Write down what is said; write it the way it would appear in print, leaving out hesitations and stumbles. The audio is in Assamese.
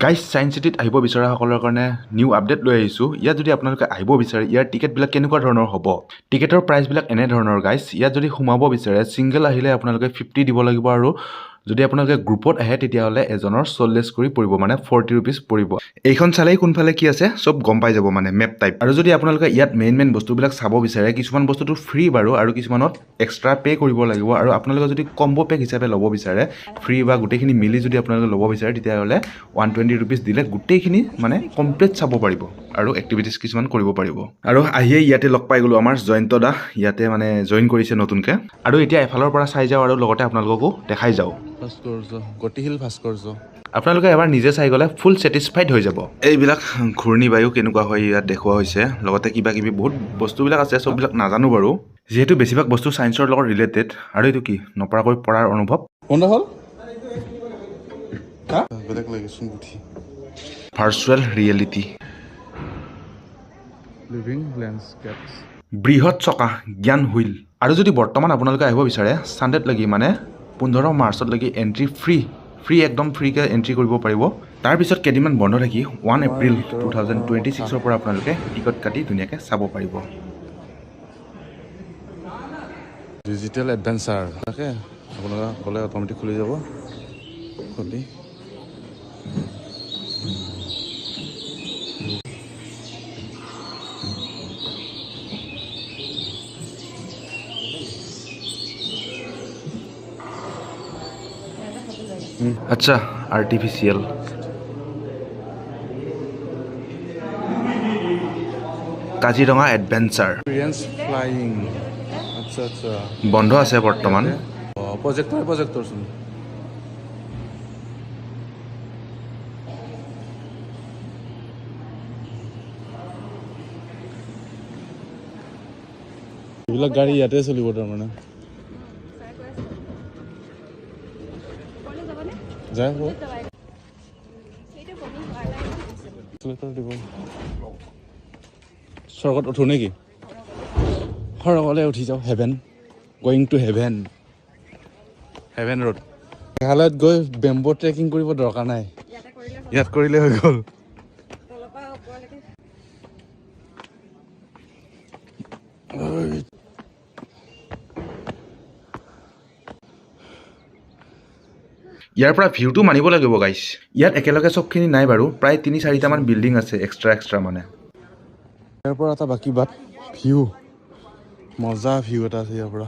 গাইজ সায়েন্স চিটিত আহিব বিচৰাসকলৰ কাৰণে নিউ আপডেট লৈ আহিছোঁ। ইয়াত যদি আপোনালোকে আহিব বিচাৰে ইয়াৰ টিকেটবিলাক কেনেকুৱা ধৰণৰ হ'ব, টিকেটৰ প্ৰাইচবিলাক এনেধৰণৰ গাইজ। ইয়াত যদি সোমাব বিচাৰে ছিংগল আহিলে আপোনালোকে 50 দিব লাগিব, আৰু যদি আপোনালোকে গ্ৰুপত আহে তেতিয়াহ'লে এজনৰ 40 কৰি পৰিব, মানে 40 ৰুপিজ পৰিব। এইখন চালেই কোনফালে কি আছে চব গম পাই যাব, মানে মেপ টাইপ। আৰু যদি আপোনালোকে ইয়াত মেইন বস্তুবিলাক চাব বিচাৰে, কিছুমান বস্তুটো ফ্ৰী বাৰু, আৰু কিছুমানত এক্সট্ৰা পে' কৰিব লাগিব। আৰু আপোনালোকে যদি কম্বো পেক হিচাপে ল'ব বিচাৰে, ফ্ৰী বা গোটেইখিনি মিলি যদি আপোনালোকে ল'ব বিচাৰে তেতিয়াহ'লে 120 ৰুপিজ দিলে গোটেইখিনি মানে কমপ্লিট চাব পাৰিব আৰু এক্টিভিটিজ কিছুমান কৰিব পাৰিব। আৰু আহিয়ে ইয়াতে লগ পাই গ'লোঁ আমাৰ জয়ন্ত দা, ইয়াতে মানে জইন কৰিছে নতুনকৈ। আৰু এতিয়া এফালৰ পৰা চাই যাওঁ আৰু লগতে আপোনালোককো দেখাই যাওঁ। গতিশীল ভাস্কৰ্য আপোনালোকে এবাৰ নিজে চাই গ'লে ফুল ছেটিছফাইড হৈ যাব। এইবিলাক ঘূৰ্ণী বায়ু কেনেকুৱা হয় ইয়াত দেখুওৱা হৈছে, লগতে কিবা কিবি বহুত বস্তুবিলাক আছে, চববিলাক নাজানো বাৰু, যিহেতু বেছিভাগ বস্তু ছায়েন্সৰ লগত ৰিলেটেড। আৰু এইটো কি নপৰাকৈ পৰাৰ অনুভৱ বেলেগ লাগিছোন গুঠি ভাৰ্চুৱেল ৰিয়েলিটি, লিভিং লেণ্ডস্কেপছ, বৃহৎ চকা জ্ঞান হুইল। আৰু যদি বৰ্তমান আপোনালোকে আহিব বিচাৰে ছানডেত লাগি মানে 15 মাৰ্চত লাগি এণ্ট্ৰি ফ্ৰী একদম ফ্ৰীকৈ এণ্ট্ৰি কৰিব পাৰিব। তাৰপিছত কেইদিনমান বন্ধ থাকি 1 এপ্ৰিল 2026 পৰা আপোনালোকে টিকট কাটি ধুনীয়াকৈ চাব পাৰিব। ডিজিটেল এডভেঞ্চাৰ তাকে আপোনালোকে গ'লে অট'মেটিক খুলি যাব। খুলি আচ্ছা, artificial Kaziranga adventure experience flying. আচ্ছা আচ্ছা, বন্ধ আছে বৰ্তমান। প্ৰজেক্টৰচোন এইবিলাক গাড়ী ইয়াতে চলিব তাৰমানে। যায় স্বৰ্গত উঠো নেকি? স্বৰ্গলৈ উঠি যাওঁ। Going to heaven road. মেঘালয়ত গৈ বেম্বো ট্ৰেকিং কৰিব দৰকাৰ নাই, ইয়াত কৰিলে হৈ গ'ল। ইয়াৰ পৰা ভিউটো মানিব লাগিব গাইছ। ইয়াত একেলগে চবখিনি নাই বাৰু, প্ৰায় 3-4টামান বিল্ডিং আছে এক্সট্ৰা মানে। ইয়াৰ পৰা এটা বাকী বাট ভিউ, মজা ভিউ এটা আছে ইয়াৰ পৰা।